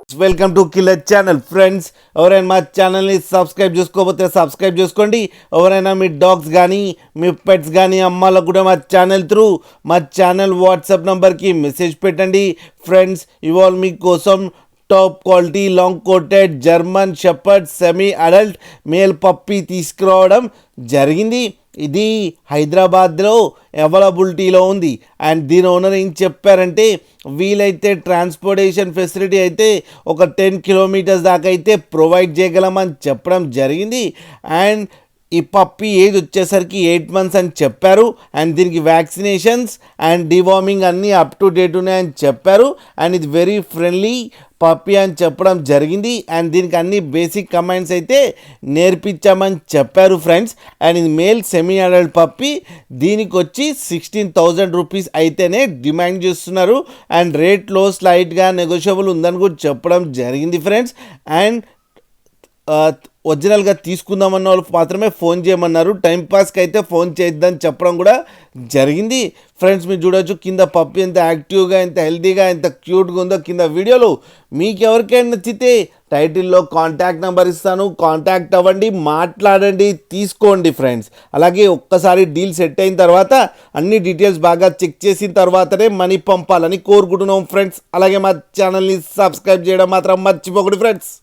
Welcome to killer channel friends. ఎవరైనా మా ఛానల్ని సబ్స్క్రైబ్ చేసుకోకపోతే సబ్స్క్రైబ్ చేసుకోండి. ఎవరైనా మీ డాగ్స్ కానీ మీ పెట్స్ కానీ అమ్మాలకు కూడా మా ఛానల్ వాట్సాప్ నెంబర్కి మెసేజ్ పెట్టండి ఫ్రెండ్స్. ఇవాళ మీకోసం top quality long coated German shepherd semi adult male puppy తీసుకురావడం జరిగింది. ఇది హైదరాబాద్లో అవైలబిలిటీలో ఉంది. అండ్ దీని ఓనర్ ఏం చెప్పారంటే వీలైతే ట్రాన్స్పోర్టేషన్ ఫెసిలిటీ అయితే ఒక 10 కిలోమీటర్స్ దాకా అయితే ప్రొవైడ్ చేయగలమని చెప్పడం జరిగింది. అండ్ ఈ పప్పీ ఏజ్ వచ్చేసరికి 8 మంత్స్ అని చెప్పారు. అండ్ దీనికి వ్యాక్సినేషన్స్ అండ్ డివార్మింగ్ అన్నీ అప్ టు డేట్ ఉన్నాయని చెప్పారు. అండ్ ఇది వెరీ ఫ్రెండ్లీ పప్పీ అని చెప్పడం జరిగింది. అండ్ దీనికి అన్ని బేసిక్ కమాండ్స్ అయితే నేర్పించామని చెప్పారు ఫ్రెండ్స్. అండ్ ఇది మేల్ సెమీ అడల్ట్ పప్పీ. దీనికి వచ్చి 16,000 రూపీస్ అయితేనే డిమాండ్ చేస్తున్నారు. అండ్ రేట్లో స్లైట్గా నెగోషియబుల్ ఉందని కూడా చెప్పడం జరిగింది ఫ్రెండ్స్. అండ్ ఒరిజినల్గా తీసుకుందామన్న వాళ్ళు మాత్రమే ఫోన్ చేయమన్నారు. టైంపాస్కి అయితే ఫోన్ చేద్దని చెప్పడం కూడా జరిగింది ఫ్రెండ్స్. మీరు చూడవచ్చు కింద పప్పి ఎంత యాక్టివ్గా, ఎంత హెల్తీగా, ఎంత క్యూట్గా ఉందో కింద వీడియోలో. మీకు ఎవరికైనా నచ్చితే టైటిల్లో కాంటాక్ట్ నెంబర్ ఇస్తాను, కాంటాక్ట్ అవ్వండి, మాట్లాడండి, తీసుకోండి ఫ్రెండ్స్. అలాగే ఒక్కసారి డీల్ సెట్ అయిన తర్వాత అన్ని డీటెయిల్స్ బాగా చెక్ చేసిన తర్వాతనే మనీ పంపాలని కోరుకుంటున్నాం ఫ్రెండ్స్. అలాగే మా ఛానల్ని సబ్స్క్రైబ్ చేయడం మాత్రం మర్చిపోకండి ఫ్రెండ్స్.